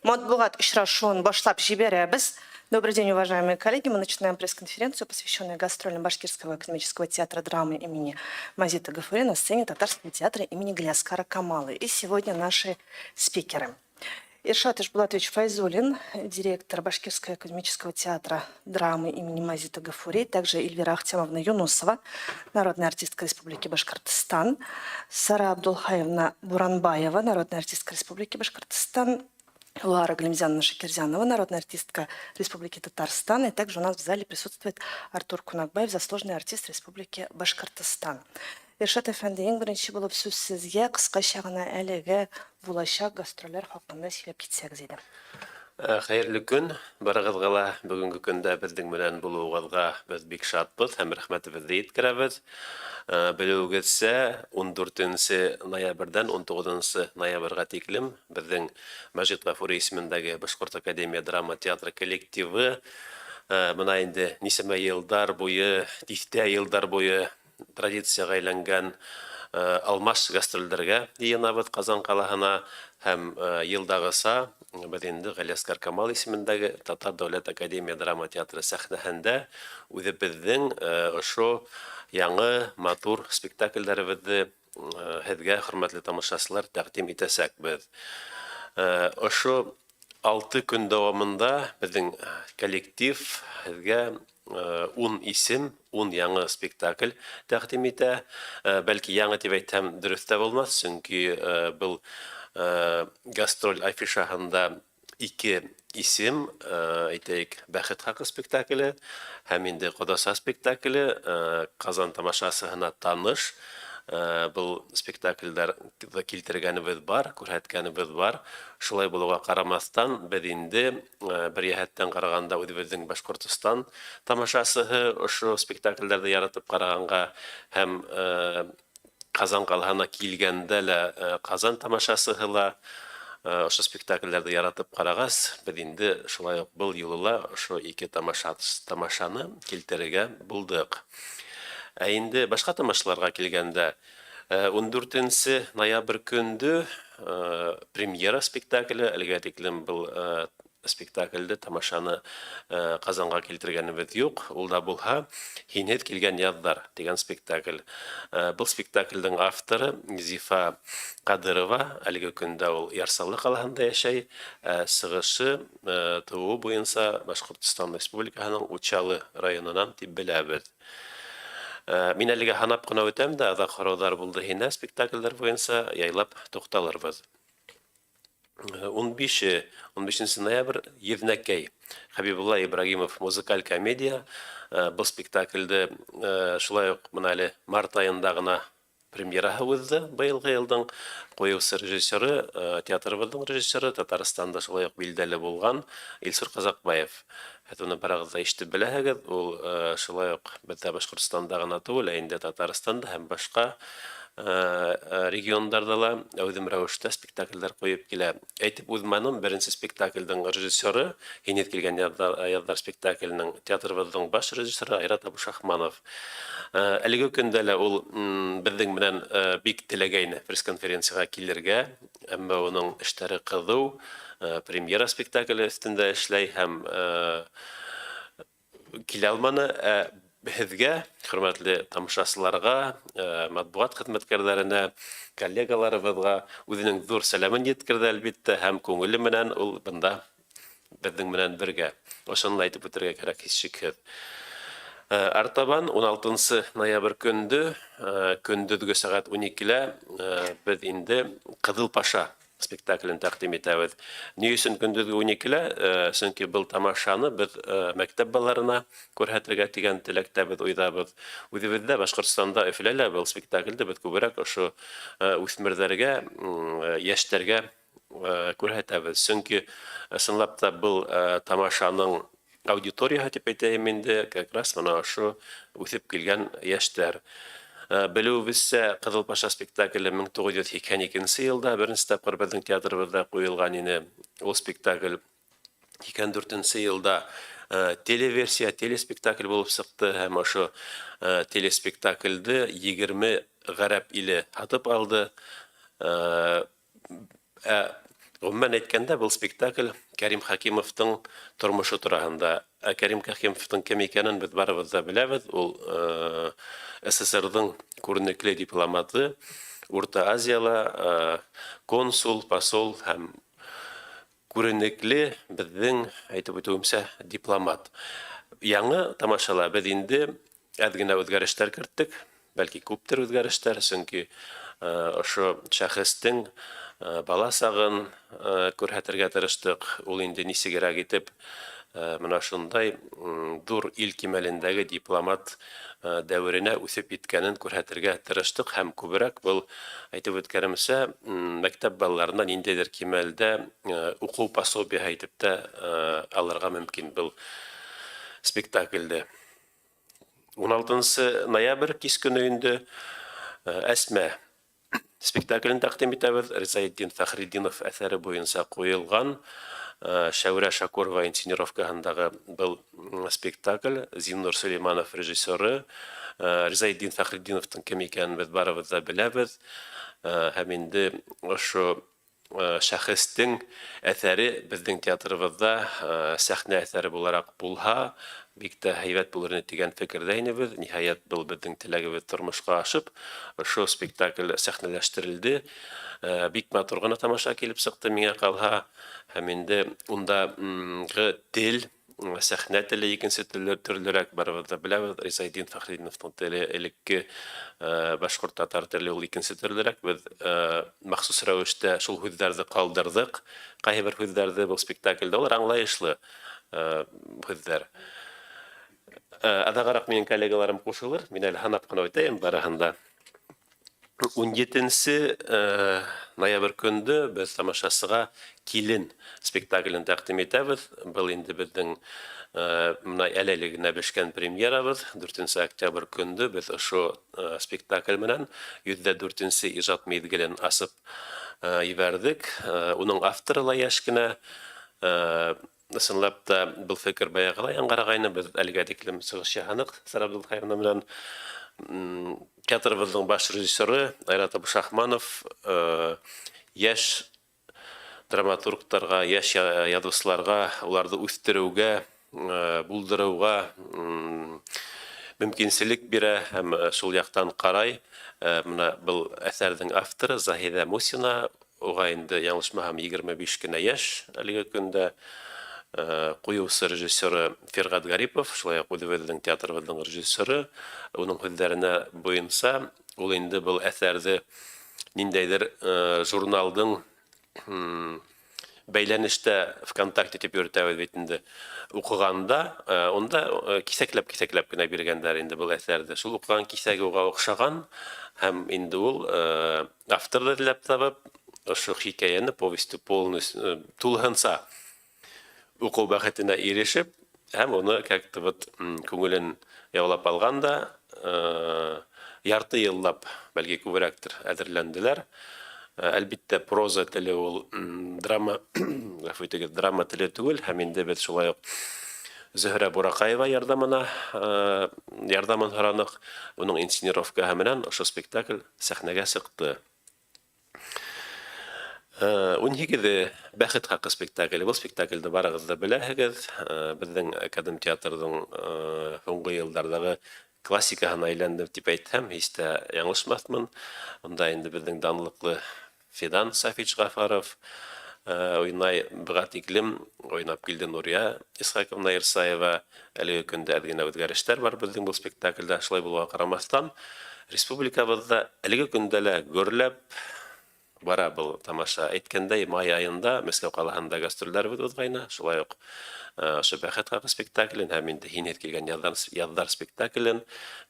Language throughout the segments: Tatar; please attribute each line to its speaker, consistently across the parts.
Speaker 1: Матбугат очрашуын башлап жиберебез. Добрый день, уважаемые коллеги. Мы начинаем пресс-конференцию, посвященную гастролям Башкирского академического театра драмы имени Мазита Гафури на сцене Татарского театра имени Гляскара Камалы. И сегодня наши спикеры. Иршат Ишбулатович Файзулин, директор Башкирского академического театра драмы имени Мазита Гафури, также Эльвира Ахтямовна Юнусова, народная артистка Республики Башкортостан, Сара Абдулхаевна Буранбаева, народная артистка Республики Башкортостан, Лара Галимзяновна Шакирзянова, народная артистка Республики Татарстан. И также у нас в зале присутствует Артур Кунакбаев, заслуженный артист Республики Башкортостан. Иршат Әфәнде, ең беренче булып сүз сезгә кыскача гына әлеге булачак гастрольләр хакында сөйләп китсәгез иде.
Speaker 2: Хәерле көн, барыгызга ла бүгенге көндә безнең белән булуыгызга без бик шатбыз һәм рәхмәтебезне җиткерәбез. Белүегезчә, 14 ноябрьдән 19 ноябрьгә тиклем безнең Мазит Гафури исемендәге Башкорт академия драма театры коллективы менә инде нисәмә еллар буе, тифтә еллар буе традициягә әйләнгән алмаш гастрольләргә янабыз Казан калаһына һәм елдагыса без инде Гляскар Камал исемендәге Татар дәүләт академия драма театры сәхнәһендә үзебезнең ошо яңы матур спектакльләребезне һезгә, хөрмәтле тамашачылар, тәкъдим итәсәкбез. Ошо 6 көн дәвамында безнең коллектив һезгә 10 исем, 10 яңы спектакль тәкъдим итә. Бәлки яңы дип әйтсәм дөрес тә булмас, чөнки был гастроль афишаһында 2 исем, әйтәйек, Бәхет хакы спектакле һәм инде Кодаса спектакле, Казан тамашасына таныш. Был спектакльләр килтергәнебез бар, күрһәткәнебез бар. Шулай булуга карамастан, без инде бер яһәттән караганда үзебезнең Башкортстан тамашасы ошо спектакльләрне яратып караганга һәм Казан калаһына килгәндә лә Казан тамашасы ла ошо спектакльләрне яратып карагас, без инде шулай ук бу юлы ошо 2 тамашаны килтерергә булдык. Инде башка тамашаларга килгәндә 14 ноябрь көндө премьера спектакле, әлегә тиклем был спектакльдә тамашаны Казанга килтергәнебез юк. Ул да булһа, Һинет килгән яздар дигән спектакль. Бу спектакльнең авторы Зифа Кадырова, әлеге көндә ул Ярсалы калаһында яшәй, сыгышы туу буенча Башкортстан Республикаһының Учалы районынан дип беләбез. Мин әлегә һанап кына үтәм дә, ада караулар булды һине спектакльләр буенча яйлап тукталырбыз. 15 ноябрь Евнакей Хабибулла Ибрагимов музыкаль комедия. Бу спектакльдә шулай ук менә әле март аенда гына премьераһы узды. Быелгы елның куюсы режиссеры, театрыбызның режиссеры, Татарстанда шулай ук билдәле булган Илсур Казакбаев. Хәтуны барыгызга ишетеп беләһегез, ул шулай ук бездә Башкортстанда гына түгел, инде Татарстанда һәм башка регионнарда ла әүдем рәвештә спектакльләр куеп килә. Әйтеп үзмәнем, беренче спектакльнең режиссеры, Һинет килгән яздар спектакльнең театрыбызның баш режиссеры Айрат Абушахманов. Әлеге көндә лә ул безнең белән бик теләгәйне пресс-конференцияга килергә, әмма уның эшләре кызу, премьера спектакле өстендә эшләй һәм килә алманы. Безгә, хөрмәтле тамашачыларга, матбугат хезмәткәрләренә, коллегаларыбызга үзенең зур сәламын җиткерде әлбәттә һәм күңеле менән ул бында безнең белән бергә. Ошоны әйтеп үтәргә кирәк һичшиксез. Артабан 16 ноябрь көндө, көндезге сәгать 12-лә без инде Кызыл Паша спектаклен тәкъдим итәбез. Ни өчен көндезге 12-лә? Чөнки был тамашаны без мәктәп балаларына күрһәтергә дигән теләктәбез, уйдабыз. Үзебездә Башкортстанда Өфөләлә был спектакльдә без күбрәк ошо үсмерләргә, яшьләргә күрһәтәбез. Чөнки ысынлап та был тамашаның аудиторияһы дип әйтәм инде, как раз менә ошо үсеп килгән яшьләр. Белүебезчә, Кызыл Паша спектакле 1982 елда беренче тапкыр безнең театрыбызда куелган иде. Ул спектакль 2004 елда телеверсия, телеспектакль булып чыкты һәм ошо телеспектакльде 20 гарәп иле һатып алды. Гомумән әйткәндә, был спектакль Кәрим Хакимовтың тормышы тураһында. Кәрим Хакимовтың кем икәнен без барыбыз да беләбез. Ул СССР-ның күренекле дипломаты, Урта Азияла консул, посол һәм күренекле безнең әйтеп үтүемсә дипломат. Яңы тамашала без инде әз генә үзгәрештәр керттек, бәлки күптер үзгәрештәр, сөнки ошо шәхестең бала сагын күрһәтергә тырыштык. Ул инде нисегрәк итеп менә шундай дур ил кимәлендәге дипломат дәверенә үсеп иткәнен күрһәтергә тырыштык һәм күбрәк был әйтеп үткәнемсә мәктәп балаларына ниндәйдер кимәлдә уку пособие әйтеп тә алырга мөмкин был спектакльдә. 16 ноябрь кис көнендә Әсмә спектаклен тәкъдим итәбез. Ризаэддин Фәхретдинов әсәре буенча куелган Шәүрә Шакурова инсценировкаһындагы был спектакль. Зиннур Сулейманов режиссеры. Ризаэддин Фәхретдиновтың кем икәнен без барыбыз да беләбез. Һәм инде ошо шәхестең әсәре безнең театрыбызда сәхнә әсәре буларак булһа, бик тә һәйбәт булыр дигән фикердә инебез. Ниһаять, был безнең теләгебез тормышка ашып, ошо спектакль сәхнәләштерелде. Бик матур гына тамаша килеп сыкты миңа калһа. Һәм инде унда тел, сәхнә теле икенче төрлерәк барыбыз да беләбез. Ризаэддин Фәхретдиновтың теле элекке башкорт татар теле ул икенче төрлерәк. Без махсус рәвештә шул һүзләрне калдырдык. Кайбер һүзләрне бу спектакльдә алар аңлаешлы һүзләр. Адагарак минең коллегаларым кушылыр. Мин әле һанап кына әйтәм барыһында. 17 ноябрь көндө без тамашасыга Килен спектаклен тәкъдим итәбез. Был инде безнең менә әлегә генә бешкән премьерабыз. 4 октябрь көндө без ошо спектакль менән 104 иҗат мизгелен асып ибәрдек. Уның авторы ла яшь кенә. Ысынлап та был фикер баягыла яңгырагайны. Без әлегә тиклем чыгыш яһанык Сарабдул Хайрна белән. Театрыбызның баш режиссеры Айрат Абушахманов яшь драматургларга, яшь язучыларга, уларны үстерүгә, булдыруга мөмкинчелек бирә һәм шул яктан карай. Менә был әсәрнең авторы Заһида Мусина, уга инде яңлышмаһам 25 кенә яшь әлеге көндә. Куюсы режиссеры Фергат Гарипов, шулай ук үзебезнең театрыбызның режиссеры. Уның һүзләренә буенча, ул инде был әсәрне ниндәйдер журналдың бәйләнештә ВКонтакте дип йөртәбез бит инде укыганда, онда кисәкләп кенә биргәннәр инде был әсәрне. Шул укыган кисәге уга охшаган һәм инде ул авторды эзләп табып, ошо хикәяне, повестьте полностью тулыһынча уку бәхетенә ирешеп, һәм уны как-то вот күңелен яулап алганда, ярты еллап, бәлки күбрәктер әзерләнделәр. Әлбиттә, проза теле ул драма теле түгел, һәм инде без шулай ук Зөһрә Буракаева ярдәмен һоранык. Уның инсценировкаһы менән ошо спектакль сәхнәгә сыкты. 12 бәхет хакы спектакле. Бу спектакльдә барыгыз да беләһегез. Безнең Академ театрының соңгы еллардагы классикаһына әйләнде дип әйтһәм, һич тә яңлышмаҫмын. Унда инде безнең данлыклы Фидан Сафич Гафаров уйнай, быға тиклем уйнап килде Нурия Исхаковна Ирсаева. Әлеге көндә генә үзгәрештәр бар безнең бу спектакльдә. Шулай булуга карамастан, республикабызда әлеге көндә лә гөрләп бара был тамаша. Әйткәндәй, май айында Мәскәү калаһында гастрольләрбез узгайны. Шулай ук ошо бәхет хакы спектаклен һәм инде һин килгән яздар спектаклен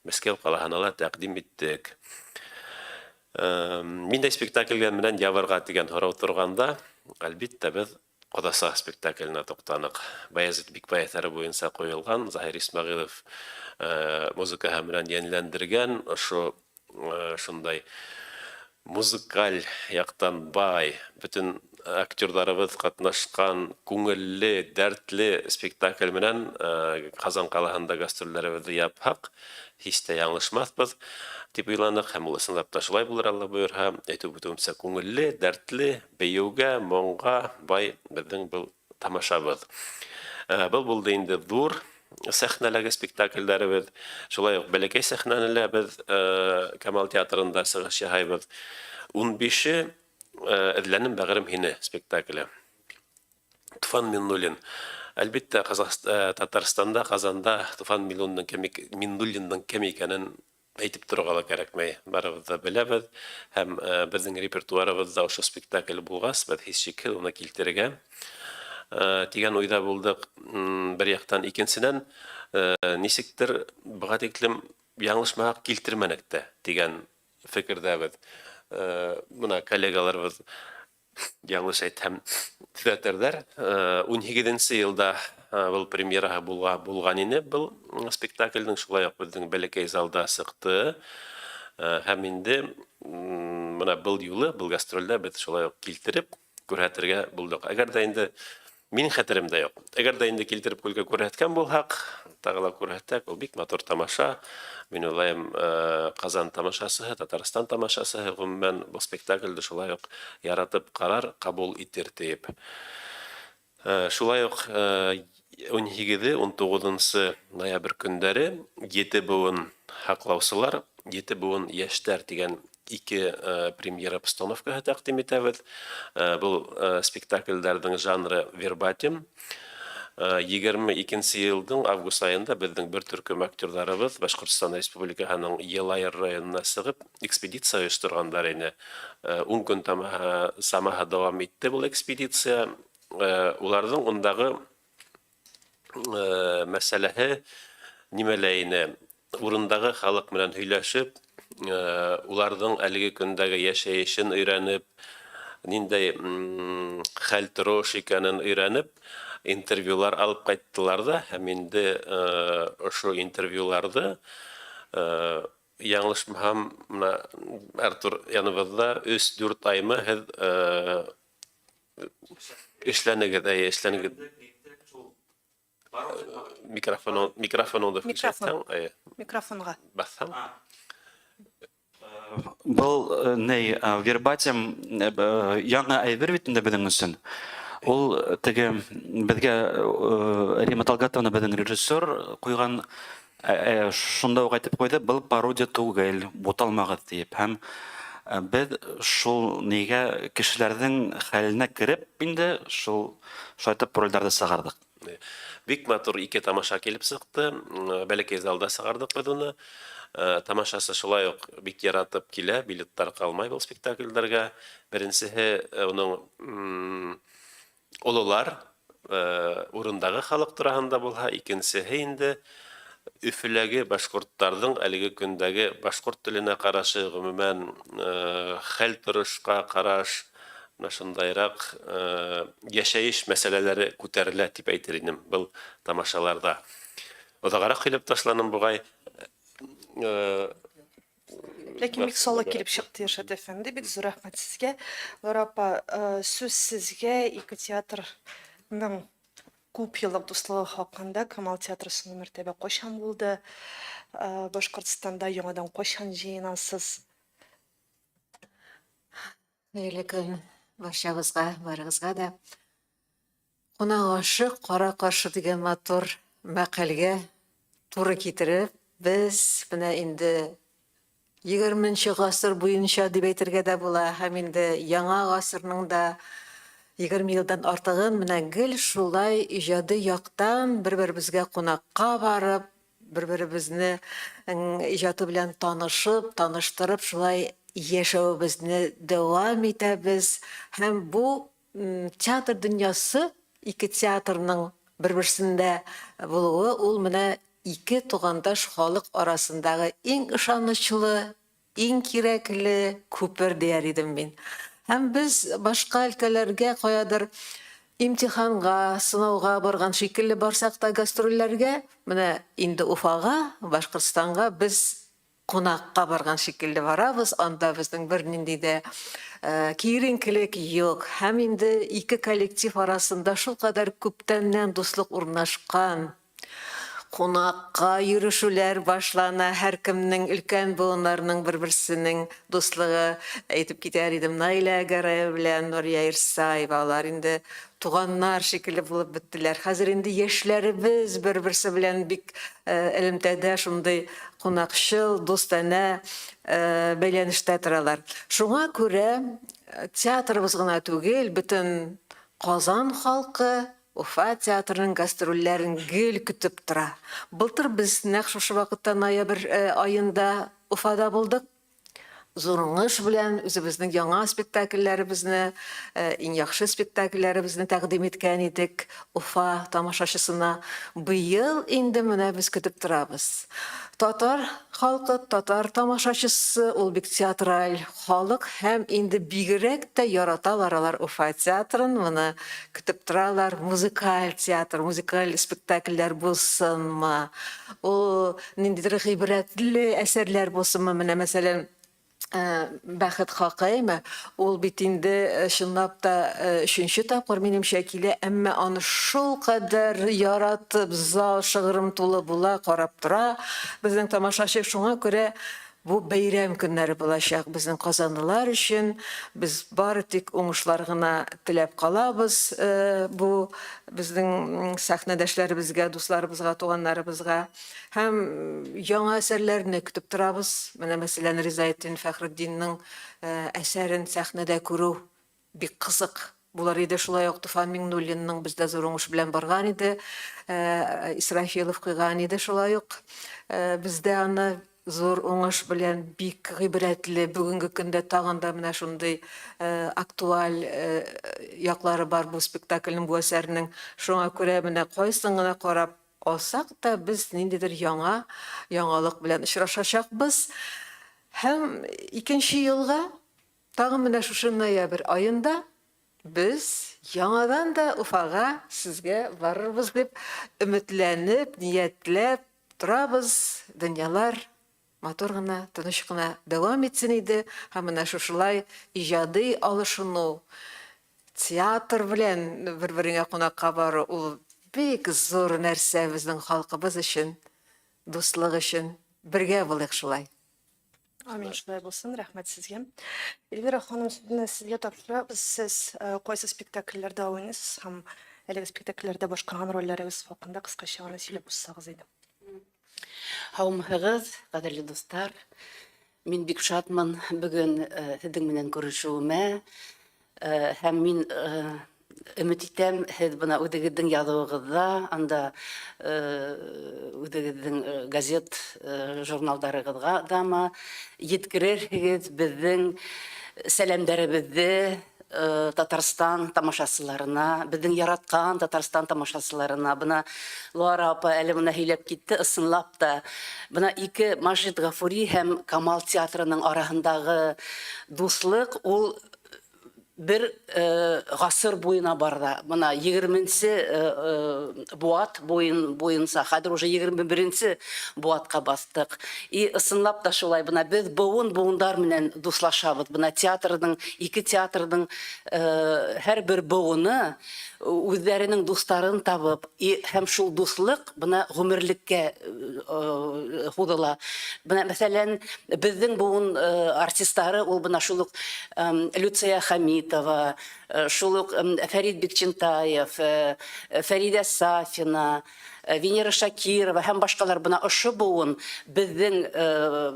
Speaker 2: Мәскәү калаһына ла тәкъдим иттек. Миндәй спектакльгә менән ябырга дигән һорау торганда, әлбиттә без Кодаса спектакленә туктанык. Баязит Бикбай әсәре буенча куелган, Заһир Исмәгыйлов музыкаһы менән яньләндергән, ошо шундай музыкаль яктан бай, бөтен актердарыбыз катнашкан күңелле, дәртле спектакль менән Казан калаһында гастрольләребезне япһак, һич тә яңлышмаҫбыҙ дип уйланыҡ һәм ул ысынлап та шулай булыр, Алла бойорһа. Әйтеп үтеүемсә, күңелле, дәртле, бейеүгә, моңға бай беҙҙең был тамашабыҙ. Был булды инде ҙур сәхнәләге спектакльдәребеҙ. Шулай уҡ бәләкәй сәхнәне лә беҙ Камал театрында сығыш яһайбыҙ. 15-е «Эҙләнем, бәғерем, һине» спектакле. Туфан Миннуллин. Әлбиттә, Татарстанда, Казанда Туфан Миннуллиндың кем икәнен әйтеп торорға ла кәрәкмәй. Барыбыҙ ҙа беләбеҙ һәм беҙҙең репертуарыбыҙҙа ошо спектакль булғас, беҙ һис шикһеҙ уны килтерергә тигән уйҙа булдыҡ. Бер яҡтан, икенсенән, нисектер быға тиклем яңлышмаһаҡ килтермәнек тә тигән фекерҙәбеҙ. Бына коллегаларыбыҙ яңлыш әйтһәм төҙәтерҙәр. 18-нсе йылда был премьераһы булған ине был спектакльдең, шулай уҡ беҙҙең бәләкәй залда сыҡты. Һәм инде бына был юлы, был гастрольдә беҙ шулай уҡ килтереп күрһәтергә булдыҡ. Әгәр ҙә инде минең хәтеремдә юҡ. Әгәр ҙә инде килтереп күрһәткән булһаҡ, тағы ла күрһәтәк, ул бик матур тамаша. Мин уйлайым, Казан тамашасыһы, Татарстан тамашасыһы ғөмүмән был спектакльде шулай уҡ яратып ҡарар, ҡабул итер тиеп. Шулай уҡ 18-19 ноябрь көндәре 7 быуын һаҡлаусылар, 7 быуын йәштәр тигән 2 премьера постановкаһы тәҡдим итәбеҙ. Был спектакльдәрҙең жанры вербатим. 22-нче йылдың август айында беҙҙең бер төркөм актерҙарыбыҙ Башҡортостан Республикаһының Йылайыр районына сығып, экспедиция ойошторғандар ине. 10 көн самаһы дауам итте был экспедиция. Уларҙың ундағы мәсьәләһе нимәлә ине? Урындағы халыҡ менән һөйләшеп, уларҙың әлеге көндәге йәшәйешен өйрәнеп, ниндәй хәл-торош икәнен өйрәнеп, интервьюлар алып ҡайттылар ҙа, һәм инде ошо интервьюларҙы яңлышмаһам, Артур яныбыҙҙа 3-4 аймы һеҙ эшләнегеҙ. Микрофоныңды включайтһаң,
Speaker 1: Микрофонға.
Speaker 2: баҫһаң.
Speaker 3: Был вербатим яңа әйбер бит инде беҙҙең өсөн. Ул теге беҙгә Рима Талгатовна, беҙҙең режиссер, ҡуйған, шунда уҡ әйтеп ҡуйҙы, был пародия түгел, буталмағыҙ тиеп. Һәм беҙ шул нигә кешеләрҙең хәленә кереп инде шул шайтып ролдәрҙе сығарҙык.
Speaker 2: Бик матур 2 тамаша килеп сыҡты. Бәләкәй залда сығарҙыҡ беҙ уны. Тамашасы шулай уҡ бик яратып килә, билеттар ҡалмай был спектакльдәргә. Беренсеһе уның ололар, урындағы халыҡ тураһында булһа, икенсеһе инде Өфөләге башҡорттарҙың әлеге көндәге башҡорт теленә ҡарашы, ғөмүмән хәл-торошҡа ҡараш, шундайыраҡ йәшәйеш мәсьәләләре күтәрелә тип әйтер инем был тамашаларҙа. Оҙағыраҡ һөйләп ташланым буғай.
Speaker 1: Ләкин бик соло килеп сыҡты Иршат әфәнде, бик зур рәхмәт сезгә. Лора апа, сүз сезгә. Ике театрның күп йыллыҡ дуҫлығы хаҡында. Камал театры соңғы мәртәбә ҡайшан булды? Башҡортостанда яңадан ҡайшан жыйынасыз?
Speaker 4: Хәйерле көн баршабыҙға, барығыҙға да. Ҡунаҡ ашы, ҡара ҡаршы дигән матур мәҡәлгә туры китереп, без бына инде 20-нче ғасыр буйынса дип әйтергә дә була, һәм инде яңа ғасырның да 20 йылдан артығын менә гел шулай ижады яҡтан бер-беребеҙгә ҡунаҡҡа барып, бер-беребеҙне ижады белән танышып, таныштырып, шулай йәшәүебеҙне дәүам итәбеҙ. Һәм бу театр донъясы, 2 театрның бер-берсендә булыуы, ул менә 2 туғандаш халыҡ арасындағы иң ышаныслы, иң кирәкле күпер дияр идем мин. Һәм без башҡа өлкәләргә ҡаядыр имтиханға, сынауға барған шикелле барсаҡ та гастролләргә, менә инде Уфаға, Башҡортостанға без кунакка барган шикелле барабыз, анда безнең бер нинди дә киеренкелек юк. Һәм инде ике коллектив арасында шул кадәр күптәннән дуслык урнашкан. Кунакка йөрүшүләр башлана, һәркемнең өлкән буыннарның бер-берсенең дуслыгы, әйтеп китәр идем, Наилә Гәрәев белән Нурия Ирсаева, алар инде туганнар шикелле булып беттеләр. Хәзер инде яшьләребез бер-берсе белән бик элемтәдә шундый кунакчыл, дустана бәйләнештә торалар. Шуңа күрә театрыбыз гына түгел, бөтен Казан халкы Уфа театрының гастрольләрен гел көтеп тора. Былтыр без нәкъ шушы вакытта ноябрь айында Уфада булдык. Зур уңыш белән үзебезнең яңа спектакльләребезне, иң яхшы спектакльләребезне тәкъдим иткән идек Уфа тамашачысына. Быел инде менә без көтеп торабыз. Татар халкы, татар тамашачысы, ул бик театраль халык һәм инде бигрәк тә яраталар алар Уфа театрын, моны көтеп торалар. Музыкаль театр, музыкаль спектакльләр булсынмы, ул ниндидер гыйбрәтле әсәрләр булсынмы, менә мәсәлән Бәхет Хакыймы, ул бит инде чынлап та 3нче тапкыр минемчә килә, әмма аны шул кадәр яратып, зал шыгрым тулы була, карап тора. Безнең тамашачы шуңа күрә бу бәйрәм көннәре булачак безнең казанлылар өчен. Без бары тик уңышлар гына теләп калабыз бу безнең сәхнәдәшләребезгә, дусларыбызга, туганнарыбызга. Һәм яңа әсәрләрне көтеп торабыз. Менә мәсәлән Ризаетдин Фәхретдиннең әсәрен сәхнәдә күрү бик кызык булар иде. Шулай ук Туфан Миңнуллинның бездә зур уңыш белән барган иде. Исрафилов кыйган иде шулай ук. Бездә аны зур уңыш белән бик гыйбрәтле бүгенге көндә тагын да менә шундый актуаль яклары бар бу спектакльнең, бу әсәрнең. Шуңа күрә менә кайсын гына карап алсак та без ниндидер яңалык белән очрашачакбыз. Һәм 2нче елга тагын менә шушы ноябрь айында без яңадан да Уфага сезгә барырбыз дип өметләнеп, ниятләп торабыз. Дөньялар матур гына, тыныч кына дәвам итсен иде. Һәм менә шушылай иҗади алышыну, театр белән бер-береңә кунакка бару, ул бик зур нәрсә безнең халкыбыз өчен, дуслык өчен. Бергә булыйк шулай.
Speaker 1: Амин, шулай булсын. Рәхмәт сезгә. Эльвира ханым, сезгә тапшырабыз. Сез кайсы спектакльләрдә уйныйсыз һәм әлеге спектакльләрдә башкарган рольләрегез хакында кыскача гына сөйләп узсагыз иде.
Speaker 5: Һаумыгыз, кадерле дуслар. Мин бик шатмын бүген сезнең менән күрешүемә. Һәм мин өмет итәм, һез бына үдегезнең язуыгызда, анда үдегезнең газет, журналдарыгызга дама yetkirerһегез безнең сәламнарыбызны Татарстан тамашасыларына, безнең яраткан Татарстан тамашасыларына. Бына Луара апа әле моны һөйләп китте, ысынлап та. Бына ике Маҗит Гафури һәм Камал театрының араһындагы дуслык, ул бер гасыр буена барды. Бына 20нче буат буенса, хәзер уже 21нче буатка бастык. И ысынлап та шулай, бына без буындар менән дуслашабыз. Бына театрның, ике театрның һәр бер буыны үзләренең дустарын табып, һәм шул дуслык бына гомерлеккә худыла. Бына мәсәлән, безнең буын артистлары, ул бына шул ук Люция Хамитова, шул ук Фәрит Бикчентаев, Фәридә Сафина, Венера Шакирова һәм башкалар. Бына ошо буын безнең,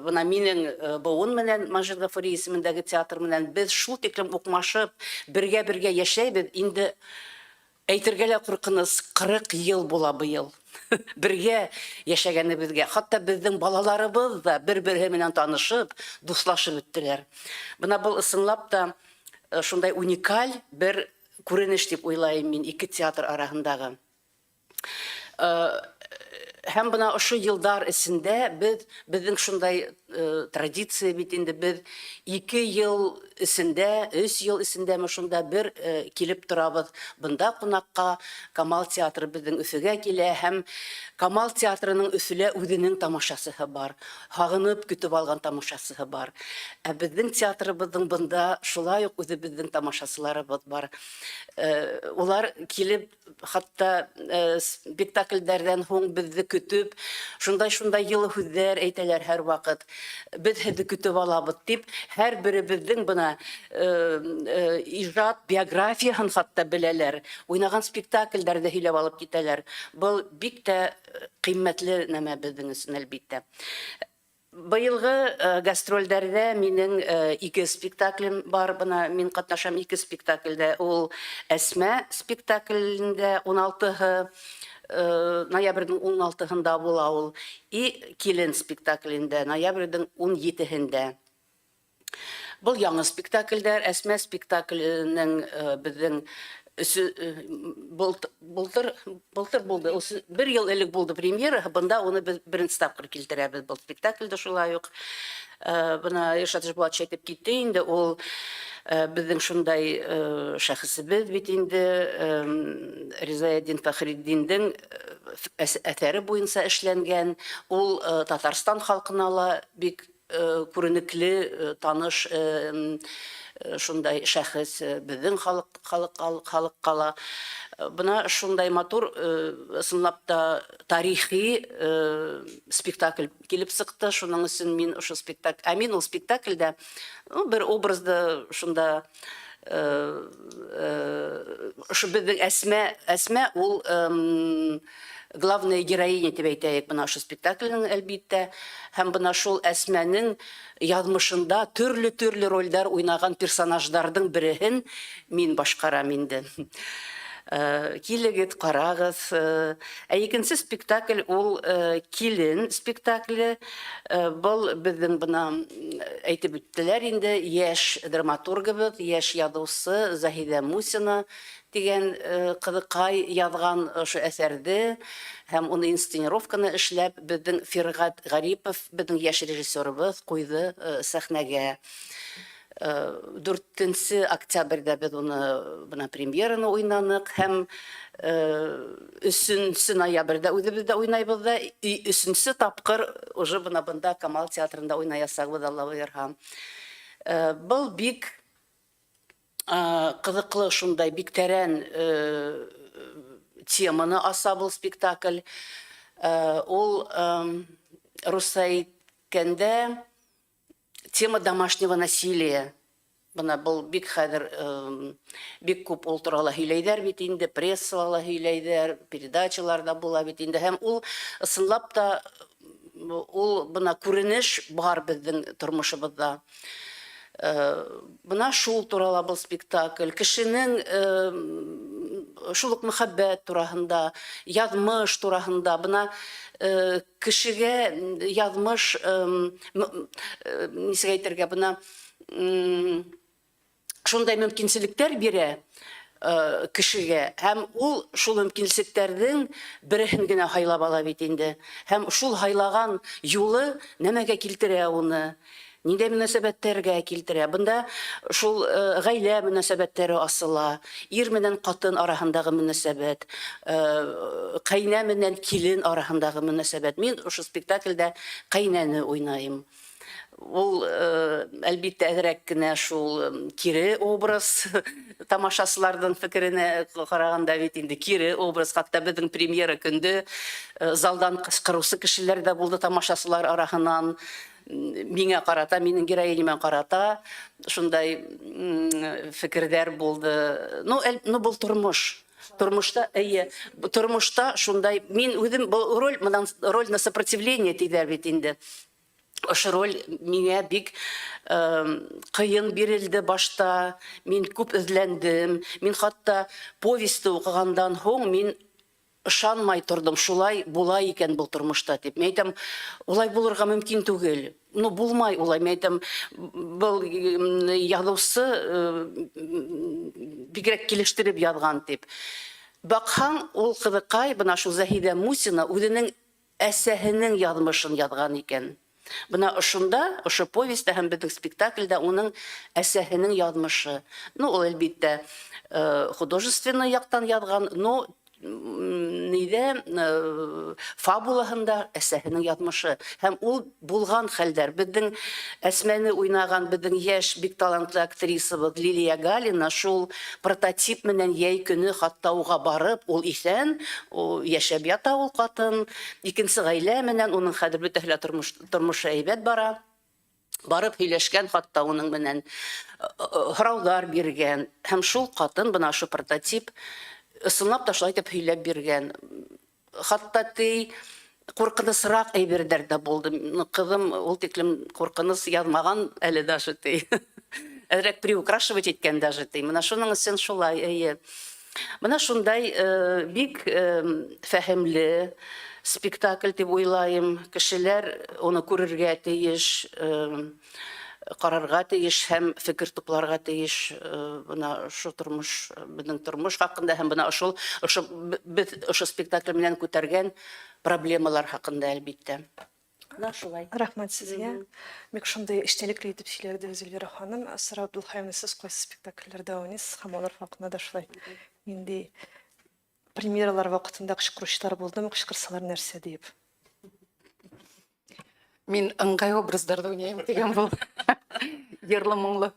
Speaker 5: бына минең буын менән, Маҗит Гафури исемендәге театр менән без шул тиклем укмашып, бергә яшәйбез. Инде әйтергә лә куркыныс, 40 ел була быел. Бергә яшәгәнебезгә, хатта безнең балаларыбыз да бер-бере менән танышып, дуслашып үттеләр. Бына бу ысынлап та шундай уникаль бер күренеш дип уйлайм мин ике театр араһындагы. Һәм бына ошо елдар эсендә безнең шундай традиция бит инде без 2 ел исендә, 3 ел исендәме шунда бер килеп торабыз. Бында кунакка Камал театры безнең Өфөгә килә һәм Камал театрының Өфөлә үзенең тамашасыһы бар. Хагынып көтеп алган тамашасыһы бар. Ә безнең театрыбызның бында шулай ук үзебезнең тамашасыларыбыз бар. Улар килеп хатта спектакльләрдән һуң безне көтеп, шундай йылы һүзләр әйтәләр һәр вакыт. Без һене көтеп алабыз дип, һәр беребезнең бына иҗат биографияһын хатта беләләр. Уйнаган спектакльләрдә һөйләп алып китәләр. Бу бик тә кыйммәтле нәмә безнең өчен әлбиттә. Быелгы гастрольдәрдә минең 2 спектаклем бар. Бына мин катнашам 2 спектакльдә. Ул Әсмә спектаклендә 16-һы ноябрьнең 16-һында була ул. И Килен спектаклендә ноябрьнең 17-һендә. Бұл яңы спектакльдәр, Әсмә спектакленең безнең былтыр булды. 1 ел элек булды премьера, бында уны без беренче тапкыр килтерәбез бу спектакльдә шулай ук. Бына Иршат Ишбулат әйтеп китте инде, ул безнең шундай шәхесебез бит инде Ризаэддин Фәхретдиндең әҫәре буенча эшләнгән. Ул Татарстан халкына ла бик күренекле, таныш шундай шәхес безнең халыкка ла. Бына шундай матур, ысынлап та тарихи спектакль килеп сыкты. Шуның өчен мин ошо спектакль, мин ул спектакльдә бер образды шунда ошо безнең Әсмә ул главная героиня дип әйтәйек бына ошо спектакльнең әлбиттә. Һәм бына шул Әсмәнең язмышында төрле рольдәр уйнаган персонажларның береһен мин башкарам инде. Килегез, карагыз. Икенче спектакль ул Килен спектакле. Был безнең бына әйтеп үттеләр инде, яшь драматургыбыз, яшь язучы Заһидә Мусина дигән кызыкай язган ошо әсәрде һәм уны инсценировканы эшләп безнең Фиргат Гарипов, безнең яшь режиссерыбыз куйды сәхнәгә. 4 октябрьдә без уны бына премьераны уйнанык һәм 3 ноябрьдә үзебездә уйнайбыз да 3 тапкыр уже бында Камал театрында уйнаясакбыз, Алла боерһа. Был бик кызыклы, шундай бик тәрән теманы аса бул спектакль. Ул русча әйткәндә тема домашнего насилия. Бына был бик хәзер бик күп ул турында һөйләйдәр бит инде, прессаларда һөйләйдәр, передачаларда була бит инде. Һәм ул ысынлап та ул бына күренеш бар безнең тормышыбызда. Бына шул турында был спектакль. Кешенең шул ук мөхәббәт турында, язмыш турында, бына кешегә язмыш нисә әйтергә, бына шундай мөмкинчелектәр бирә кешегә, һәм ул шул мөмкинчелектәрнең береһен генә хайлап ала бит инде. Һәм шул хайлаган юлы нәмәгә килтерә уны, ниндәй мөнәсәбәтләргә килтерә. Бында шул гаилә мөнәсәбәтләре асыла, ир менән катын араһындагы мөнәсәбәт, кайна менән килен араһындагы мөнәсәбәт. Мин ошо спектакльдә кайнаны уйнайм. Ул әлбиттә әзрәк кенә шул кире образ, тамашасыларның фикеренә караганда бит инде кире образ. Хатта безнең премьера көндә залдан кычкырусы кешеләр дә булды тамашасылар араһыннан. Миңа карата, минең героинимә карата шундай фикердәр булды. Ну бул тормыш. Тормышта шундай, мин үзем бу роль на сопротивление диләр бит инде. Ошо роль миңа бик кыйын бирелде башта. Мин күп эзләндем. Мин хатта повестьте укыгандан һуң мин ышанмай тордым, шулай була икән бу тормышта дип. Мен әйтәм, улай булырга мөмкин түгел. Ну булмай улай. Мен әйтәм, бу язучы бигрәк килештереп язган дип. Бакһаң, ул кызыкай, бына шул Заһидә Мусина үзенең әсәһенең язмышын язган икән. Бына ошонда, ошо повестьта һәм беҙҙең спектаклдә уның әсәһенең яҙмышы. Ну, ул әлбиттә художественный яҡтан яҙған, но фабулаһында әсәһенең яҙмышы. Һәм ул булған хәлдәр. Беҙҙең Әсмәне уйнаған беҙҙең йәш, бик талантлы актрисабыҙ Лилия Галина шул прототип менән йәй көнө хатта уға барып, ул иҫән, йәшәп ята ул ҡатын, икенсе ғаилә менән, уның хәҙер бөтәһе лә тормошы әйбәт бара. Барып һөйләшкән, хатта уның менән һорауҙар биргән. Һәм шул ҡатын, бына шу прототип, ысынлап та шулай итеп һөйләп биргән. Хатта ҡурҡынысыраҡ әйберҙәр ҙә булды. Ҡыҙым ул тиклем ҡурҡыныс яҙмаған әле даже ти. Әҙерәк приукрашивать иткән даже ти. Мына шуның өсөн шулай, эйе. Мына шундай бик фәһемле спектакль тип уйлайым. Кешеләр уны күрергә тейеш, ҡарарға тейеш һәм фекер тупларға тейеш. Бына ошо тормош, беҙҙең тормош хаҡында һәм бына ошо спектакль менән күтәргән проблемалар хаҡында әлбиттә. Бына шулай.
Speaker 1: Рахмәт сезгә. Бик шундай эчтәлекле итеп сөйләгән Зөлфия ханым. Асра Абдулхаевна, сез ҡайсы спектакльләрдә уйнайсыз һәм алар хаҡында да шулай инде премьералар ваҡытында ҡышҡырыштар булдымы, ҡышҡырсалар нәрсә дип?
Speaker 6: Мин ыңғай образдарҙы уйнайым тигән был. Йырлы моңло.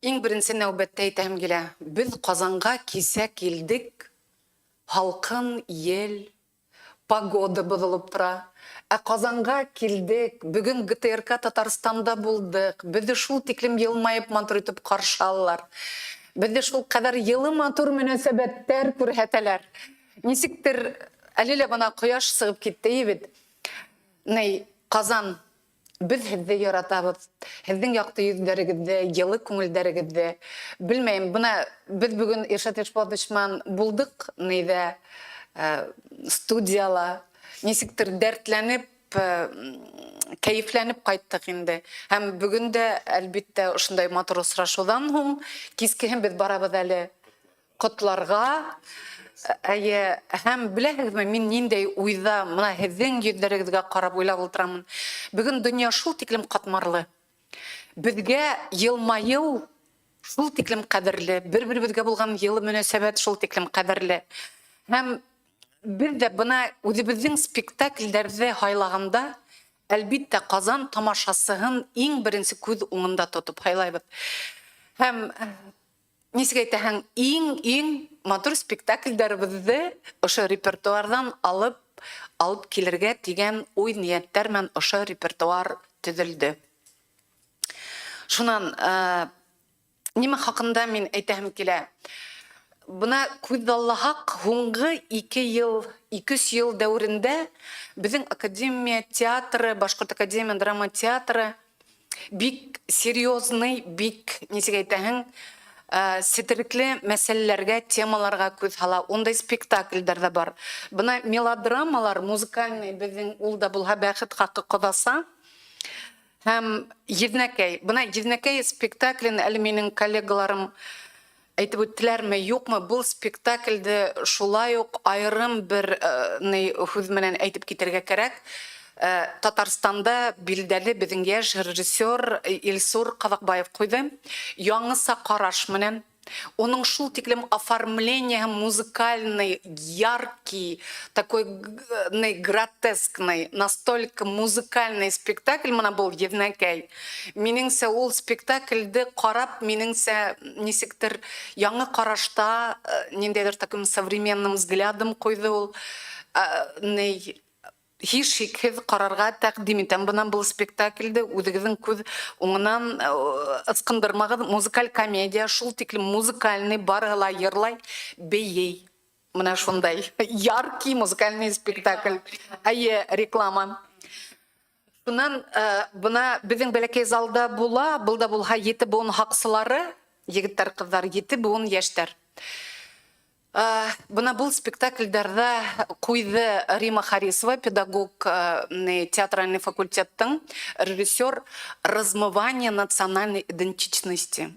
Speaker 6: Иң беренсе нәүбәттә әйтәм килә. Беҙ Ҡазанға кисә килдек. Һалҡын ел, погода боҙолоп тора. Ә Ҡазанға килдек. Бөгөн ГТРК Татарстанда булдык. Беҙҙе шул тиклем йылмайып матур итеп ҡаршы алалар. Беҙҙе шул ҡәҙәр йылы матур мөнәсәбәттәр күрһәтәләр. Нисектер әле лә бына ҡояш сығып китте бит. Ҡазан, беҙ һеҙҙе яратабыҙ. Һеҙҙең яҡты йөҙҙәрегеҙҙе, йылы күңелдәрегеҙҙе. Белмәйем, бына беҙ бөгөн Иршат Ишбулатовичман булдыҡ студияла. Нисектер дәртләнеп, кәйефләнеп ҡайттыҡ инде. Һәм бөгөн дә, әлбиттә, ошондай матур осрашыуҙан һуң, кискеһен беҙ барабыҙ әле ҡотларға. Һәм беләһегеҙме, мин ниндәй уйҙа, мына һеҙҙең йөҙҙәрегеҙгә ҡарап уйлап ултырамын. Бөгөн донъя шул тиклем ҡатмарлы. Беҙгә йылмайыу шул тиклем ҡәҙерле, бер-беребеҙгә булған йылы мөнәсәбәт шул тиклем ҡәҙерле. Һәм беҙ дә бына үҙебеҙҙең спектакльдәрҙе һайлағанда, әлбиттә Ҡазан тамашасыһын иң беренсе күҙ уңында тотоп һайлайбыҙ. Һәм нисек әйтәһең, иң матур спектакльдәребеҙҙе ошо репертуарҙан алып килергә тигән уй ниәттәр менән ошо репертуар төҙөлдө. Шунан нимә хаҡында мин әйтәһем килә. Бына күҙ аллаһаҡ һуңғы 2-3 йыл дәүерендә беҙҙең Академия театры, Башҡорт Академия драма театры бик серьезный, бик, нисек әйтәһең, сетрекле мәсьәләләргә, темаларға күҙ һала. Ондай спектакльдәр ҙә бар. Бына мелодрамалар, музыкальный, беҙҙең ул да булһа бәхет хаҡы ҡоҙаса. Һәм Еҙнәкәй. Бына Еҙнәкәй спектаклен әле минең коллегаларым әйтеп үттеләрме, юҡмы, был спектакльде шулай уҡ айырым бер һүҙ менән әйтеп китергә кәрәк. Татарстанда билдәле беҙҙең йәш режиссер Илсур Ҡаҙаҡбаев ҡуйҙы. Яңыса ҡараш менән. Уның шул тиклем оформление музыкальный, яркий, такой гротескный, настолько музыкальный спектакль мына был Еҙнәкәй. Минеңсә ул спектакльде ҡарап, минеңсә нисектер яңы ҡарашта, ниндәйҙер таким современным взглядым ҡуйҙы ул. Һис шикһеҙ ҡарарға тәҡдим итәм бынан был спектакльде, үҙегеҙҙең күҙ уңынан ысҡындырмағыҙ. Музыкаль комедия, шул тиклем музыкальный, барыһы ла йырлай, бейей. Мына шундай яркий музыкальный спектакль. Реклама. Шунан бына беҙҙең бәләкәй залда була, был да булһа 7 буын һаҡсылары, егеттәр, ҡыҙҙар, 7 буын йәштәр. Бына был спектакльдәрҙә ҡуйҙы Рима Харисова, педагог театральный факультеттың, режиссер «Размывание национальной идентичности».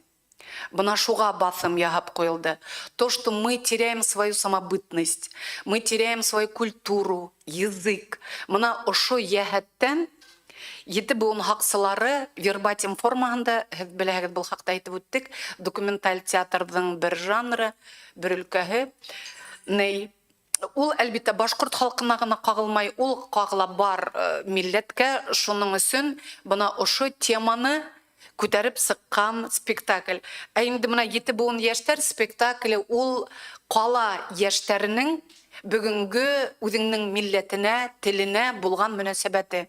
Speaker 6: Бына шуға баҫым яһап ҡуйылды. То, что мы теряем свою самобытность, мы теряем свою культуру, язык. Мына ошо йәһәттән Еті буын хақсылары вербатим формаһында, һеҙ беләһегеҙ, был хаҡта әйтеп үттек, документаль театрҙың бер жанры, бер өлкәһе. Ул, әлбиттә, башҡорт халҡына ғына ҡағылмай, ул ҡағыла бар милләткә, шуның өсөн бына ошо теманы күтәреп сыҡҡан спектакль. Ә инде бына Еті буын йәштәр спектакле ул ҡала йәштәренең бүгүнкү үҙеңнең милләтенә, теленә булган мөнәсәбәте.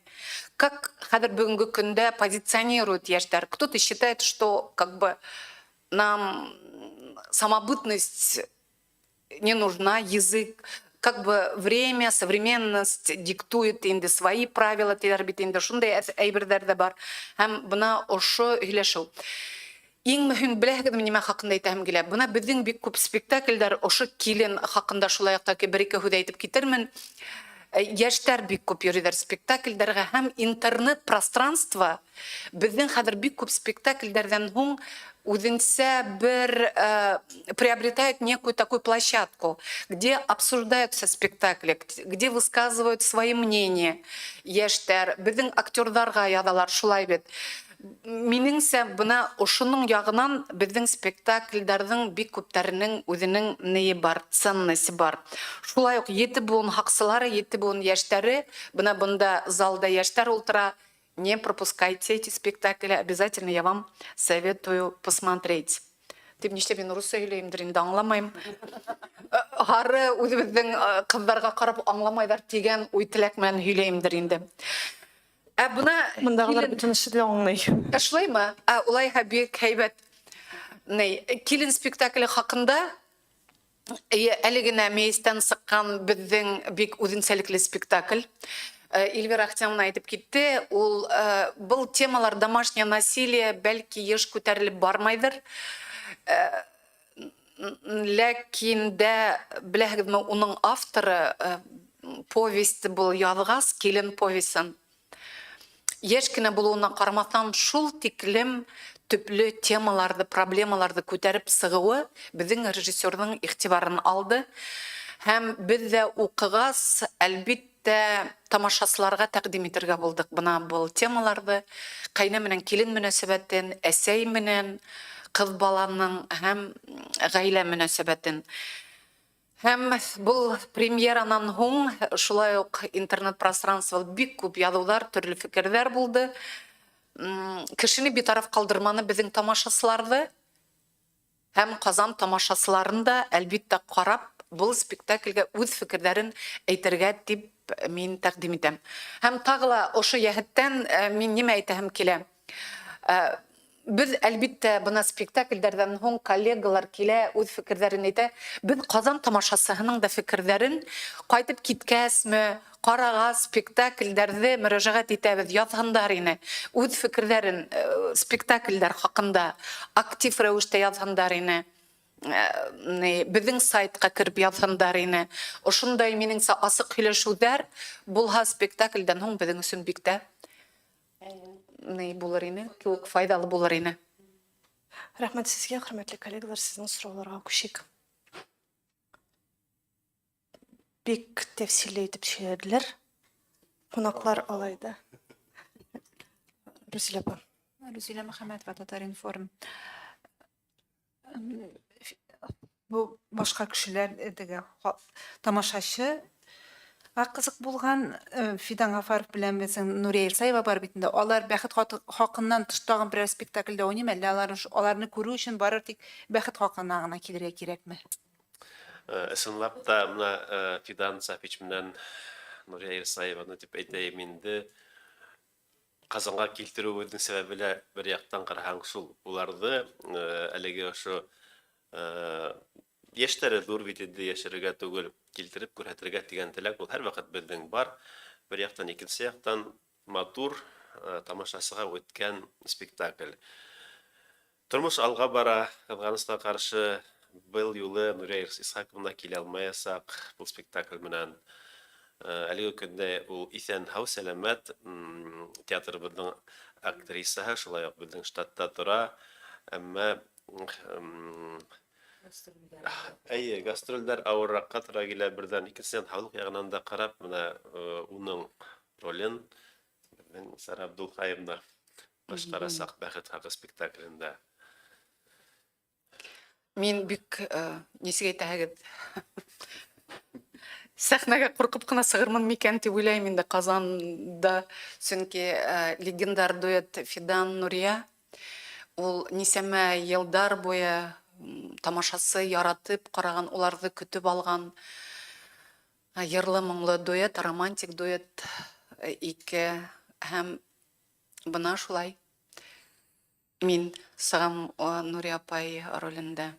Speaker 6: Как хәҙер бүгүнкү көндә позиционируют йәштәр? Кто-то считает, что как бы нам самобытность не нужна, язык, как бы время, современность диктует инде свои правила, тиләр бит инде шундай әйберҙәр дә бар. Һәм бына ошо һөйләшеү. Иң мөһим беләһегеҙме нимә хаҡында әйтәһем килә? Бына беҙҙең бик күп спектаклдәр ошо килен хаҡында шулай уҡ та бер-ике һүҙ әйтеп китермен. Йәштәр бик күп йөрөйҙәр спектаклдәргә һәм интернет пространство беҙҙең хәҙер бик күп спектаклдәрҙән һуң үҙенсә бер приобретает некую такую площадку, где обсуждаются спектакли, где высказывают свои мнения. Йәштәр, беҙҙең актерҙарға яҙалар, шулай бит. Минеңсә, бына ошоның яғынан беҙҙең спектаклдәрҙең бик күптәренең үҙенең нейе бар, ценности бар. Шулай уҡ Еті буын һаҡсылары, Еті буын йәштәре, бына бында залда йәштәр ултыра. Не пропускайте эти спектакли, обязательно я вам советую посмотреть. Тип ништәп мин рус сөйләйемдер, инде аңламайым. Һары үҙебеҙҙең ҡыҙҙарға ҡарап аңламайҙар тигән уй теләк менән һөйләйемдер инде. Бына
Speaker 1: Мындағылар бөтөн эште аңлай.
Speaker 6: Шулаймы? Улайһа бик һәйбәт. Килен спектакле хаҡында әле генә мейестән сыҡҡан беҙҙең бик үҙенсәлекле спектакль. Эльвира Ахтямовна әйтеп китте, ул был темалар домашнее насилие бәлки йыш күтәрелеп бармайҙыр. Ләкин дә беләһегеҙме, уның авторы повесть был яҙғас, килен повестен. Йәш кенә булыуына ҡарамаҫтан шул тиклем төплө темаларҙы, проблемаларҙы күтәреп сығыуы беҙҙең режиссерҙың иғтибарын алды. Һәм беҙ ҙә уҡығас, әлбиттә, тамашасыларға тәҡдим итергә булдык бына был темаларҙы. Ҡәйнә менән килен мөнәсәбәтен, әсәй менән ҡыҙ баланың һәм ғаилә мөнәсәбәтен. Һәм был премьеранан һуң шулай уҡ интернет пространство бик күп яҙыуҙар, төрлө фекерҙәр булды. Кешене битараф ҡалдырманы беҙҙең тамашасыларҙы. Һәм Ҡазан тамашасыларын да әлбиттә ҡарап, был спектаклгә үҙ фекерҙәрен әйтергә тип мин тәҡдим итәм. Һәм тағы ла ошо йәһәттән мин нимә әйтәһем килә? Беҙ әлбиттә бына спектаклдәрҙән һуң коллегалар килә, үҙ фекерҙәрен әйтә. Беҙ Ҡазан тамашасыһының да фекерҙәрен ҡайтып киткәсме, ҡарағас спектаклдәрҙе мөрәжәғәт итәбеҙ, яҙһындар ине. Үҙ фекерҙәрен спектаклдәр хаҡында актив рәүештә яҙһындар ине. Беҙҙең сайтҡа кереп яҙһындар ине. Ошондай минеңсә асыҡ һөйләшеүҙәр булһа спектаклдән һуң беҙҙең өсөн бик тә булыр ине, кеүек файҙалы булыр ине.
Speaker 1: Рәхмәт сезгә, хөрмәтле коллегалар, сезнең сорауларға күшик. Бик тәфсилле итеп сөйләделәр. Ҡунаҡлар алайҙа. Рүзилә апа.
Speaker 7: Рүзилә Мөхәммәтова, Татар-Информ. Бу башҡа кешеләр тамашачы ҡызыҡ булған Фидан Ғафаров белән Нурия Ирсаева бар бит инде. Алар бәхет хаҡынан тыш тағын берәр спектакльдә уйнаймы, әллә аларны күрү өсөн барыр, тик бәхет хаҡына ғына килергә кирәкме?
Speaker 2: Ысынлап та мына Фидан Сафич менән Нурия Ирсаеваны тип әйтәйем инде. Ҡазанға килтереүебеҙҙең сәбәбе лә бер яҡтан ҡараһаң шул. Уларҙы әлеге ошо йәштәре ҙур бит инде, йәшәргә түгел, килтереп күрһәтергә тигән теләк ул һәр ваҡыт беҙҙең бар. Бер яҡтан, икенсе яҡтан матур тамашасыға үткән спектакль. Тормош алға бара, ҡыҙғанысҡа ҡаршы был юлы Нурия Исхаковна килә алмаясаҡ был спектакль менән. Әлеге көндә ул иҫән һау сәләмәт театрыбыҙҙың актрисаһы, шулай уҡ беҙҙең штатта тора. Әммә гастролдәр ауырыраҡҡа тора килә берҙән, икенсенән һаулыҡ яғынан да ҡарап, уның ролен Сара Абдулхаевна башкарасак бәхет хакы спектаклендә.
Speaker 6: Мин бик нисек әйтәһегез, сәхнәгә куркып кына сыгырмын микән дип уйлайм инде Казанда, чөнки легендар дуэт Фидан Нурия ул нисәмә елдар буе тамашасы яратып караган, уларны көтеп алган йырлы моңлы дуэт, романтик дуэт ике һәм бына шулай мин сыгам Нурия апай ролендә.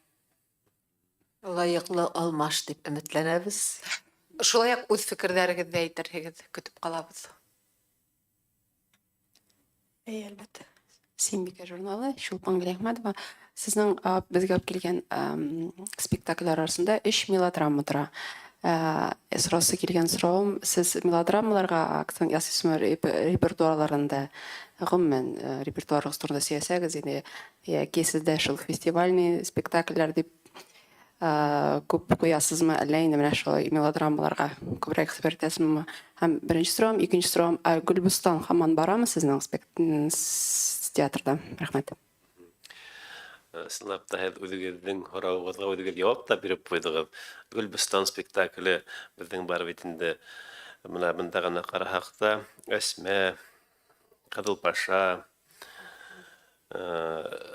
Speaker 4: Лайыклы алмаш дип өметләнәбез.
Speaker 6: Шулай ук үз фикерләрегезне әйтергез көтеп калабыз.
Speaker 1: Әлбәттә.
Speaker 8: Синбикә журналы, Шулпан Гөләхмәтова. Сезнең безгә алып килгән спектакльләр арасында 3 мелодрама тора. Сорасы килгән соравым, сез мелодрамаларга акцент ясыйсызмы репертуарларында? Гомумән репертуарыгыз турында сөйләсәгез инде, яки сездә шул фестивальный спектакльләр дип күп куясызмы, әллә инде менә шулай мелодрамаларга күбрәк экспертизмы? Һәм беренче соравым, икенче соравым, Гөлбустан һаман барамы сезнең театрда? Рәхмәт.
Speaker 2: Сынап та үзегезнең һорауыгызга үзегез җавап та биреп куйдыгыз. Гөлбустан спектакле безнең бар бит инде. Менә монда гына карасак та Әсмә, Кызыл Паша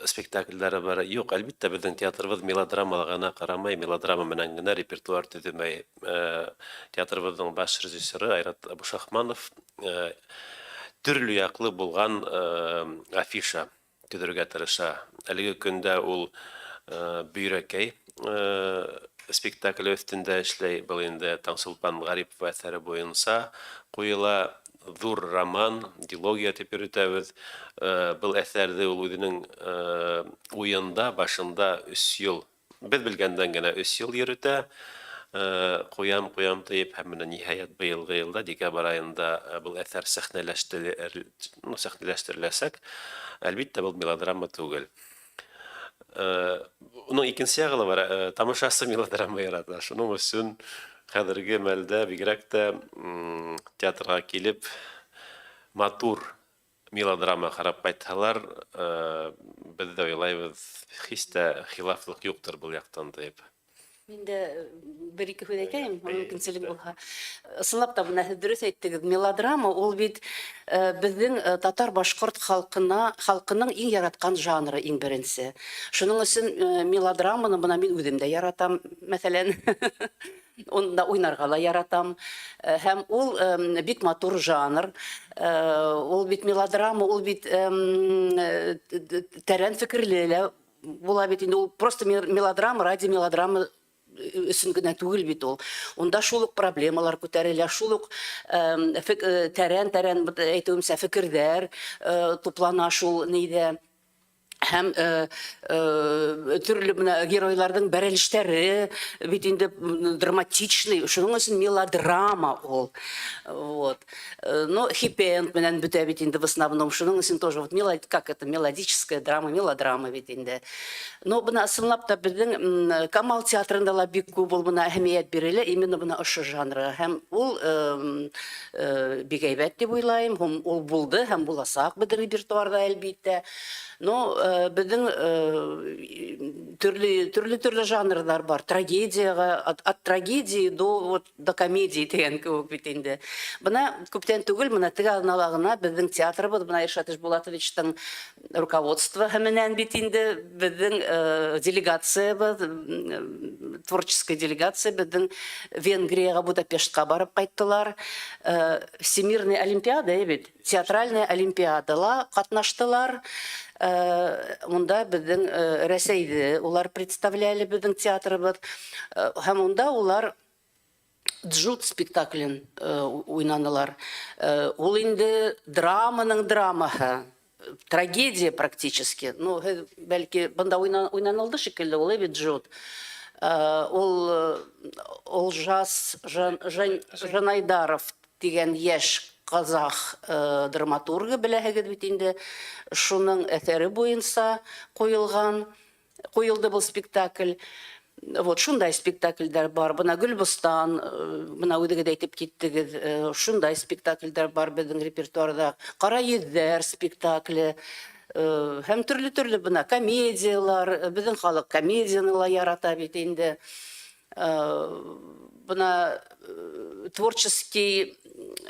Speaker 2: спектакльләре бар. Юк, әлбәттә безнең театрыбыз мелодрамага гына карамай, мелодрама менән генә репертуар төземәй. Театрыбызның баш режиссеры Айрат Абушахманов төрле яклы булган афиша төзергә тырыша. Әлеге көндә ул Бөйрәкәй спектакле өстендә эшләй. Был инде Таңсулпан Гарипов әсәре буенча куела зур роман, дилогия дип йөртәбез. Был әсәрде ул үзенең уенда башында 3 ел, без белгәндән генә 3 ел йөртә. Куям тиеп, һәм менә ниһаять быелгы елда декабрь аенда был әсәр сәхнәләштереләсәк, әлбәттә был мелодрама түгел. Уның икенче ягы бар, тамашасы мелодрама ярата. Шуның өчен хәзерге мәлдә бигрәк тә театрга килеп матур мелодрама карап кайтсалар, без дә уйлайбыз, һич тә хилафлык юктыр бу яктан дип.
Speaker 5: Мин дә бер-ике һүз әйтәм, мөмкинчелек булса. Ысынлап та буны дөрес әйттегез. Мелодрама ул бит безнең татар-башкорт халкының иң яраткан жанры, иң беренче. Шуның өчен мелодраманы буны мин үзем дә яратам, мәсәлән. Онда уйнарга ла яратам. Һәм ул бик матур жанр. Ул бит мелодрама, ул бит тәрән фикерле була бит инде. Ул просто мелодрама ради мелодрама өсөн генә түгел бит ул. Онда шул ук проблемалар күтәрелә, шул ук тәрән әйтүемсә фикерләр туплана шул нидә. Һәм төрле геройларның бәрелештәре бит инде драматичный, шуның өчен мелодрама ул. Вот. Но хиппи-энд менән бетә бит инде в основном, шуның өчен тоже вот мелодическая драма, мелодрама бит инде. Но буна ысынлап та безнең Камал театрында ла бик күп ул буна әһәмият бирелә, именно буна ошо жанры. Һәм ул бик әйбәт дип уйлайм, ул булды һәм буласак безнең репертуарда әлбәттә. Но безнең төрле жанрлар бар. Трагедияга, от трагедии до комедии дигән кебек бит инде. Буна күптән түгел, буна тыгалагына безнең театрыбыз, буна Иршат Ишбулатовичтың руководство һәменән бит инде безнең делегациябыз, творческая делегация безнең Венгриягә, Будапештка барып кайттылар. Всемирная олимпиада бит, театральная олимпиадала катнаштылар. Онда безнең Рәсәйде улар представляли безнең театрыбыз. Һәм онда улар Джуд спектаклен уйнанылар. Ул инде драманың драмаһы, трагедия практически. Ну, бәлки бында уйнанылды шикелле ул бит Джуд. Ул Жас Жанайдаров дигән яшь казах драматургы беләһегез бит инде. Шуның әсәре буенча куелды был спектакль. Вот шундай спектакльдер бар. Бына Гөлбостан, бына үдегеде әйтеп киттегез, шундай спектакльдер бар безнең репертуарда. Кара йөҙҙәр спектакле, һәм төрле бына комедиялар, безнең халык комедияны ла ярата бит инде. Бына творческий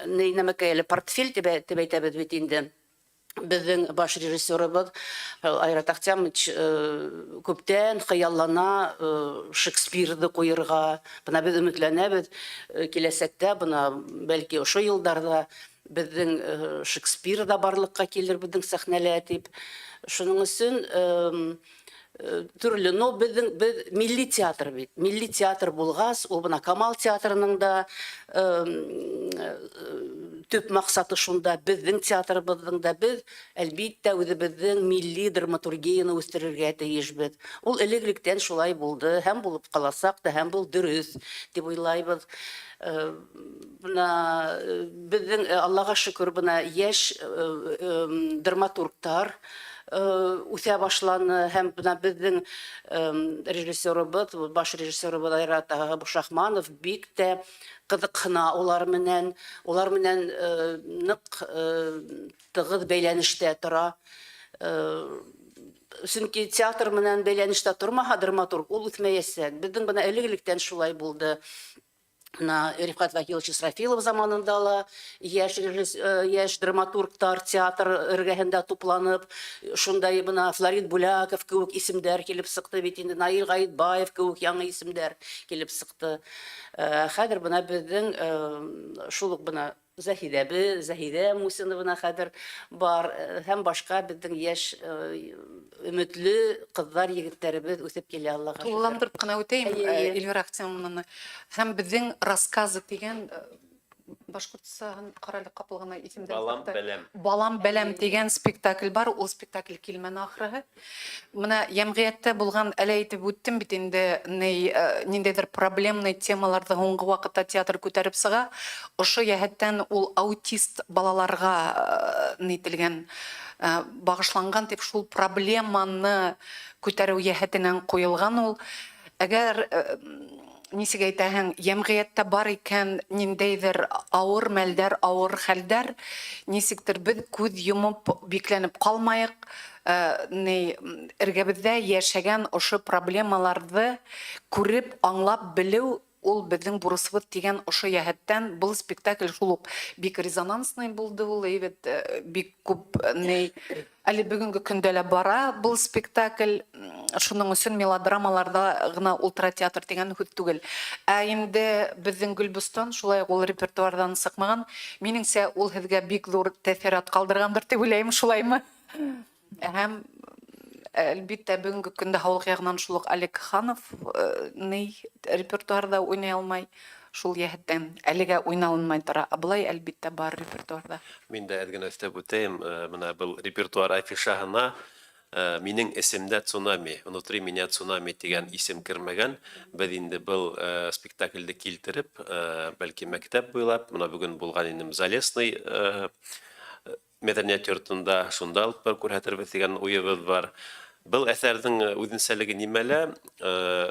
Speaker 5: нәмәкәйле портфель дип әйтәбез бит инде. Безнең баш режиссерыбыз Айрат Ахтямович күптән хыяллана Шекспирды куерга. Бына без өметләнәбез киләсәктә, бына бәлки ошо елларда безнең Шекспир да барлыкка килер безнең сәхнәләр дип. Шуның өчен төрле, но без милли театр бит. Милли театр булгас, ул бына Камал театрының да төп максаты шунда, безнең театрыбызның да без әлбиттә үзебезнең милли драматургияны үстерергә тиешбез. Ул элек-электән шулай булды, һәм булып каласак та, һәм бул дөрес дип уйлайбыз. Бына безнең Аллага шөкер, бына яшь драматургтар үсә башланы, һәм бына безнең режиссерыбыз, баш режиссерыбыз Айрат Абушахманов бик тә кызыксына улар менән нык тыгыз бәйләнештә тора. Чөнки театр менән бәйләнештә тормаһа драматург, ул үтмәясәк. Безнең бына элек-электән шулай булды. Рифкат Вакилович Исрафилов заманында ла яшь драматургтар театр эргәһендә тупланып, шундай бына Флорид Буляков кеүек исемдәр килеп сыкты бит инде, Наил Гаитбаев кеүек яңа исемдәр килеп сыкты. Хәзер бына безнең шул ук бына Заһидә Мусинова хәзер бар, һәм башка безнең яшь өметле кызлар, егетләребез үсеп килә, Аллага шөкер.
Speaker 6: Тулыландырып кына үтәйем, Эльвира Ахтямовна. Һәм безнең рассказы дигән башкортстан каралы капыл гына исемдә Балам бәләм дигән спектакль бар. Ул спектакль килмәне ахры. Менә ямгыятьтә булган, әле әйтеп үттем бит инде, ниндәйдер проблемный темаларда һуңгы вакытта театр күтәреп сыга. Ошо яһәттән ул аутист балаларга нителгән, багышланган дип шул проблеманы күтәрү яһәтеннән куелган ул. Әгәр нисек әйтәһең, ямгыятьтә бар икән ниндәйдер авыр мәлдәр, авыр хәлдәр, нисектер без күз йомып бикләнеп калмаек, эргәбездә яшәгән ошо проблемаларны күреп, аңлап белү ул безнең бурысыбыз дигән ошо яһәттән бу спектакль шул ук бик резонансный булды, ул бик күп әле бүгенге көндә лә бара бу спектакль. Шуның өчен мелодрамаларда гына ултра театр дигән һүз түгел. Инде безнең Гөлбостан шулай ул репертуардан сыкмаган. Минеңсә, ул һезгә бик зур тәэсират калдыргандыр дип уйлыйм, шулаймы? Һәм әлбиттә бүгенге көндә халык ягыннан шул ук Олег Ханов репертуарда уйный алмай, шул яһәттән әлегә уйналынмай тора. Булай әлбиттә бар репертуарда.
Speaker 2: Мин дә әдгән өстәп үтәйем, менә был репертуар афишаһына минең исемдә Цунами, внутри меня Цунами дигән исем кермәгән. Без инде был спектакльдә килтереп, бәлки мәктәп буйлап, менә бүген булган инде Залесный мәдәният йортында шунда алып бар күрһәтербез дигән уебыз бар. Был әсәрнең үзенчәлеге нимәлә?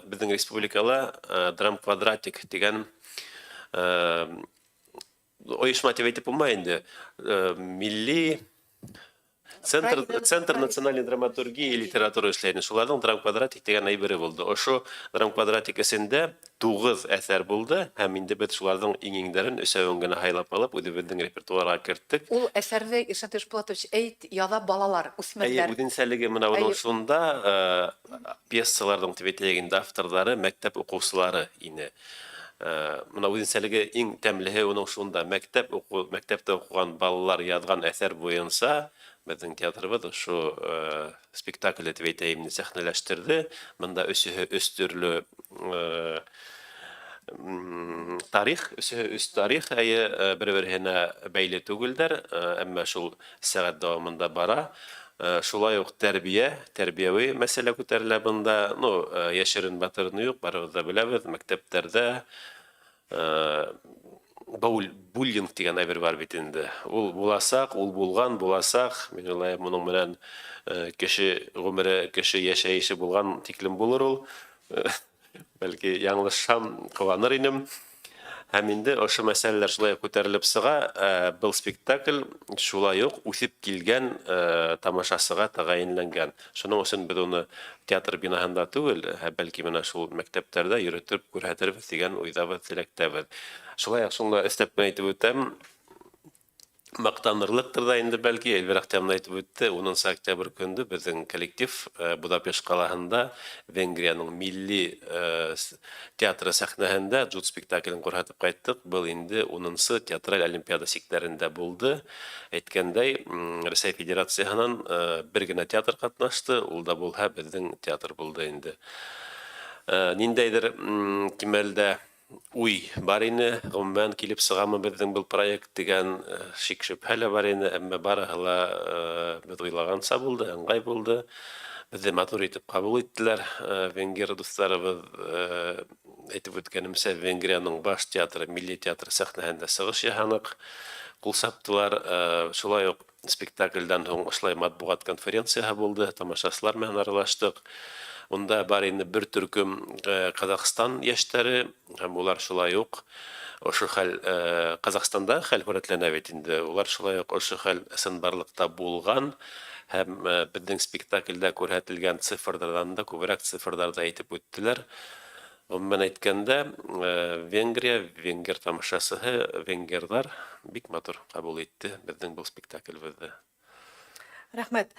Speaker 2: Безнең республикала Драм Квадратик дигән оешма дип әйтеп булмый инде. Милли Центр национальной драматургии и литературы эшләйне. Шуларның Драм Квадратик дигән әйбере булды. Ошо Драм Квадратик эсендә 9 әсәр булды, һәм инде без шуларның иңеңдәрен өсәвен генә хайлап алып, үзебезнең репертуарга кертдек.
Speaker 6: Ул әсәрдә Иршат Ишбулатович әйт, яда балалар, үсмерләр.
Speaker 2: Үзенчәлеге менә уның шунда пьесаларның тибетлегендә авторлары мәктәп укучылары ине. Менә үзенчәлеге иң тәмлеһе уның шунда мәктәптә укыган балалар язган әсәр буенча безнең театрыбыз шу спектакль дип әйтәйем сәхнәләштерде. Монда өс төрле тарих, өс тарих бер-беренә бәйле түгелдер, әмма шул сәгать дәвамында бара. Шулай ук тәрбияви мәсьәлә күтәрелә монда. Яшерен батырны юк, барыбыз да беләбез, мәктәптәрдә буллинг дигән әйбер бар бит инде. Ул буласак, ул булган буласак, мин уйлыйм, моның белән кеше гомере, кеше яшәеше булган тиклем булыр ул. Бәлки яңлышсам кыланыр инем. Һәм инде ошо мәсьәләләр шулай күтәрелеп сыга, был спектакль шулай ук үсеп килгән тамашасыга тәгаенләнгән. Шуның өчен без уны театр бинаһында түгел, бәлки менә шул мәктәптәрдә йөртеп күрһәтербез дигән уйдабыз, теләктәбез. Шулай ук шуны өстәп әйтеп үтәм. Мактанырлыктыр да инде бәлки, Эльвир Әхтәм әйтеп үтте, 10 октябрь көнде безнең коллектив Будапешт калаһында Венгрияның милли театры сәхнәһендә Джуд спектаклен күрһәтеп кайттык. Был инде 10-нчы театраль олимпиада сиктәрендә булды. Әйткәндәй, Рәсәй Федерацияһынан бер генә театр катнашты, ул да булһа безнең театр булды инде. Ниндәйдер кимәлдә уй бар ине, гомумән килеп сыгамы безнең был проект дигән шик-шөбһә бар ине, әмма барыһы ла без уйлаганса булды, ыңгай булды. Безне матур итеп кабул иттеләр. Венгер дусларыбыз әйтеп үткәнемсә, Венгрияның баш театры, милли театры сәхнәһендә сыгыш яһанык. Кул саптылар. Шулай ук спектакльдән һуң ошолай матбугат конференцияһы булды, тамашачылар менән аралаштык. Унда бар инде бер төркем Казакстан яшьтәре, һәм улар шулай ук ошо хәл Казакстанда хәл күрәтләнә бит инде. Улар шулай ук ошо хәл ысынбарлыкта булган һәм безнең спектакльдә күрһәтелгән цифрлардан да күбрәк цифрларда әйтеп үттеләр. Гомумән әйткәндә, Венгрия, венгер тамашасыһы, венгерлар бик матур кабул итте безнең бу спектакльбезне.
Speaker 1: Рәхмәт.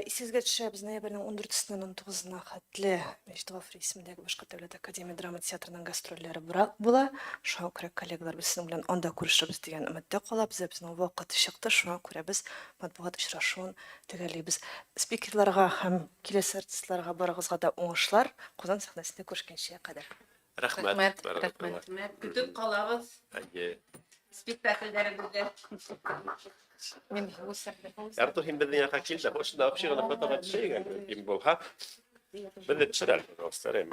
Speaker 1: Исегезгә төшә, без ноябрьнең 14-ннән 19-на хәтле Мәҗит Гафури исемендәге Башкорт дәүләт академия драма театрының гастрольләре була. Шуңа күрә коллегалар без сезнең белән анда күрешербез дигән өметтә калабыз. Безнең вакыт чыкты, шуңа күрә без матбугат очрашуын төгәлләйбез. Спикерларга һәм киләсе артистларга барыгызга да уңышлар. Казан сәхнәсендә күрешкәнчә кадәр.
Speaker 2: Рәхмәт.
Speaker 6: Көтеп калабыз спектакльләребезгә. Мин
Speaker 2: Артур һин безнең якка кил дә, ошында общыгына фотога төшәйгә, ким булһа. Безне төшерәләр,